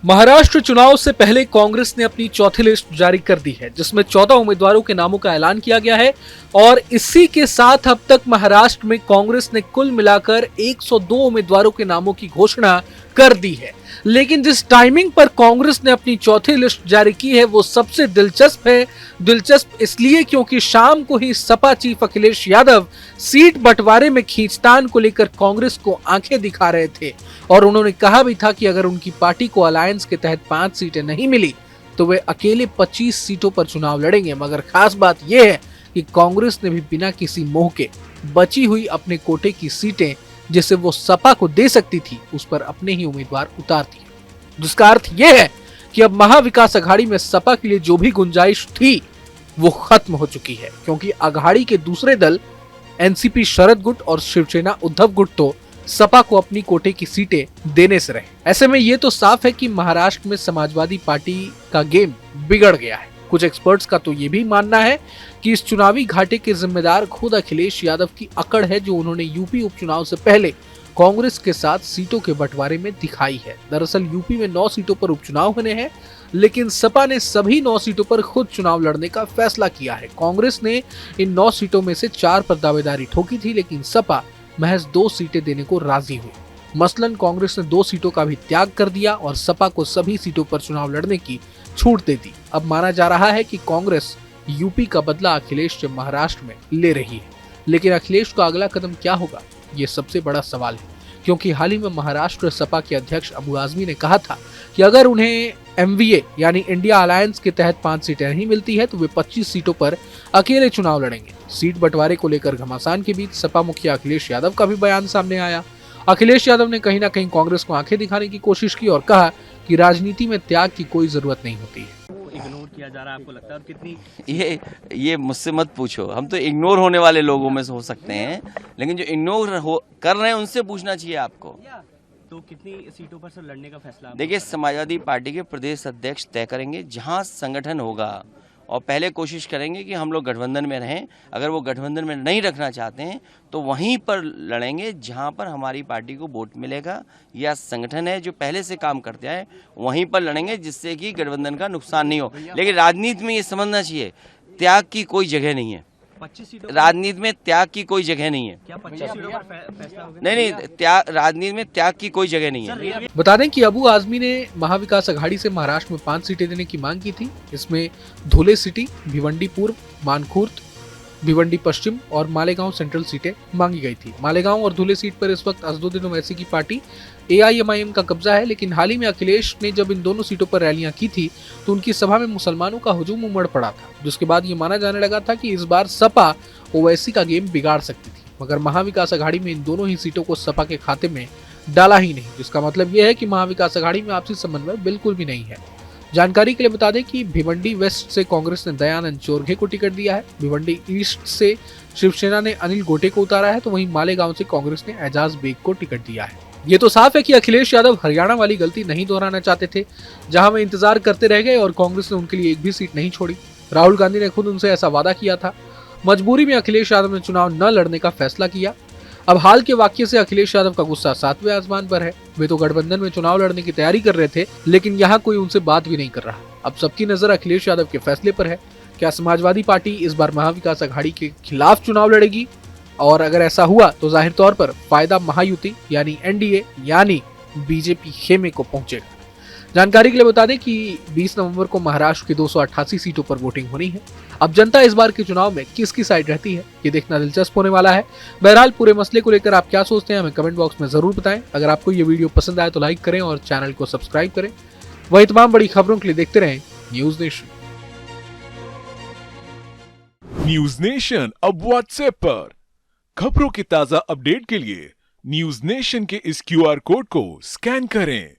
महाराष्ट्र चुनाव से पहले कांग्रेस ने अपनी चौथी लिस्ट जारी कर दी है, जिसमें 14 उम्मीदवारों के नामों का ऐलान किया गया है और इसी के साथ अब तक महाराष्ट्र में कांग्रेस ने कुल मिलाकर 102 उम्मीदवारों के नामों की घोषणा कर दी है। लेकिन जिस टाइमिंग पर कांग्रेस ने अपनी चौथी लिस्ट जारी की है वो सबसे दिलचस्प है। दिलचस्प इसलिए क्योंकि शाम को ही सपा चीफ अखिलेश यादव सीट बंटवारे में खींचतान को लेकर कांग्रेस को आंखें दिखा रहे थे और उन्होंने कहा भी था कि अगर उनकी पार्टी को अलायंस के तहत 5 सीटें नहीं मिली तो वे अकेले 25 सीटों पर चुनाव लड़ेंगे। मगर खास बात यह है कि कांग्रेस ने भी बिना किसी मोह के बची हुई अपने कोटे की सीटें जिसे वो सपा को दे सकती थी उस पर अपने ही उम्मीदवार उतार दिए, जिसका अर्थ यह है कि अब महाविकास अघाड़ी में सपा के लिए जो भी गुंजाइश थी वो खत्म हो चुकी है, क्योंकि अघाड़ी के दूसरे दल एनसीपी शरद गुट और शिवसेना उद्धव गुट तो सपा को अपनी कोटे की सीटें देने से रहे। ऐसे में ये तो साफ है कि महाराष्ट्र में समाजवादी पार्टी का गेम बिगड़ गया है। कुछ एक्सपर्ट्स का तो ये भी मानना है कि इस चुनावी घाटे के जिम्मेदार खुद अखिलेश यादव की अकड़ है, जो उन्होंने यूपी उपचुनाव से पहले कांग्रेस के साथ सीटों के बंटवारे में दिखाई है। दरअसल यूपी में 9 सीटों पर उपचुनाव होने हैं, लेकिन सपा ने सभी 9 सीटों पर खुद चुनाव लड़ने का फैसला किया है। कांग्रेस ने इन 9 सीटों में से 4 पर दावेदारी ठोकी थी, लेकिन सपा महज 2 सीटें देने को राजी हुई। मसलन कांग्रेस ने 2 सीटों का भी त्याग कर दिया और सपा को सभी सीटों पर चुनाव लड़ने की छूट दे दी। अब माना जा रहा है कि कांग्रेस यूपी का बदला अखिलेश से महाराष्ट्र में ले रही है, लेकिन अखिलेश का अगला कदम क्या होगा ये सबसे बड़ा सवाल है, क्योंकि हाल ही में महाराष्ट्र सपा के अध्यक्ष अबू आजमी ने कहा था कि अगर उन्हें एमवीए यानी इंडिया अलायंस के तहत 5 सीटें नहीं मिलती है तो वे 25 सीटों पर अकेले चुनाव लड़ेंगे। सीट बंटवारे को लेकर घमासान के बीच सपा मुखिया अखिलेश यादव का भी बयान सामने आया। अखिलेश यादव ने कहीं ना कहीं कांग्रेस को आंखें दिखाने की कोशिश की और कहा कि राजनीति में त्याग की कोई जरूरत नहीं होती है। इग्नोर किया जा रहा है आपको लगता है? और कितनी ये मुझसे मत पूछो, हम तो इग्नोर होने वाले लोगों में से हो सकते हैं, लेकिन जो इग्नोर कर रहे हैं उनसे पूछना चाहिए आपको। तो कितनी सीटों पर सर लड़ने का फैसला? देखिए, समाजवादी पार्टी के प्रदेश अध्यक्ष तय करेंगे जहां संगठन होगा, और पहले कोशिश करेंगे कि हम लोग गठबंधन में रहें। अगर वो गठबंधन में नहीं रखना चाहते हैं तो वहीं पर लड़ेंगे जहां पर हमारी पार्टी को वोट मिलेगा, या संगठन है जो पहले से काम करते आए वहीं पर लड़ेंगे, जिससे कि गठबंधन का नुकसान नहीं हो। लेकिन राजनीति में ये समझना चाहिए, त्याग की कोई जगह नहीं है। 25 सीटों राजनीति में त्याग की कोई जगह नहीं है। क्या 25 सीटों पर फैसला होगा? नहीं, त्याग, राजनीति में त्याग की कोई जगह नहीं है। बता दें कि अबू आजमी ने महाविकास अघाड़ी से महाराष्ट्र में 5 सीटें देने की मांग की थी। इसमें धुले सिटी, भिवंडी पूर्व, मानखुर्द, भिवंडी पश्चिम और मालेगांव सेंट्रल सीटें मांगी गई थी। मालेगांव और धुले सीट पर इस वक्त असदुद्दीन ओवैसी की पार्टी एआईएमआईएम का कब्जा है, लेकिन हाल ही में अखिलेश ने जब इन दोनों सीटों पर रैलियां की थी तो उनकी सभा में मुसलमानों का हुजूम उमड़ पड़ा था, जिसके बाद ये माना जाने लगा था कि इस बार सपा ओवैसी का गेम बिगाड़ सकती थी। मगर महाविकास अघाड़ी में इन दोनों ही सीटों को सपा के खाते में डाला ही नहीं, जिसका मतलब यह है कि महाविकास अघाड़ी में आपसी समन्वय बिल्कुल भी नहीं है। जानकारी के लिए बता दें कि भिवंडी वेस्ट से कांग्रेस ने दयानंद चोरघे को टिकट दिया है, भिवंडी ईस्ट से शिवसेना ने अनिल गोटे को उतारा है, तो वहीं मालेगांव से कांग्रेस ने एजाज बेग को टिकट दिया है। ये तो साफ है कि अखिलेश यादव हरियाणा वाली गलती नहीं दोहराना चाहते थे, जहां वे इंतजार करते रह गए और कांग्रेस ने उनके लिए एक भी सीट नहीं छोड़ी। राहुल गांधी ने खुद उनसे ऐसा वादा किया था। मजबूरी में अखिलेश यादव ने चुनाव न लड़ने का फैसला किया। अब हाल के वाक्य से अखिलेश यादव का गुस्सा 7वें आसमान पर है। वे तो गठबंधन में चुनाव लड़ने की तैयारी कर रहे थे, लेकिन यहाँ कोई उनसे बात भी नहीं कर रहा। अब सबकी नजर अखिलेश यादव के फैसले पर है। क्या समाजवादी पार्टी इस बार महाविकास अघाड़ी के खिलाफ चुनाव लड़ेगी? और अगर ऐसा हुआ तो जाहिर तौर पर फायदा महायुति यानी एनडीए यानी बीजेपी खेमे को पहुंचेगा। जानकारी के लिए बता दें कि 20 नवंबर को महाराष्ट्र की 288 सीटों पर वोटिंग होनी है। अब जनता इस बार के चुनाव में किसकी साइड रहती है ये देखना दिलचस्प होने वाला है। बहरहाल पूरे मसले को लेकर आप क्या सोचते हैं हमें कमेंट बॉक्स में जरूर बताएं। अगर आपको ये वीडियो पसंद आए तो लाइक करें और चैनल को सब्सक्राइब करें। वही तमाम बड़ी खबरों के लिए देखते रहें न्यूज नेशन। न्यूज नेशन अब व्हाट्सएप पर खबरों की ताजा अपडेट के लिए न्यूज नेशन के इस क्यूआर कोड को स्कैन करें।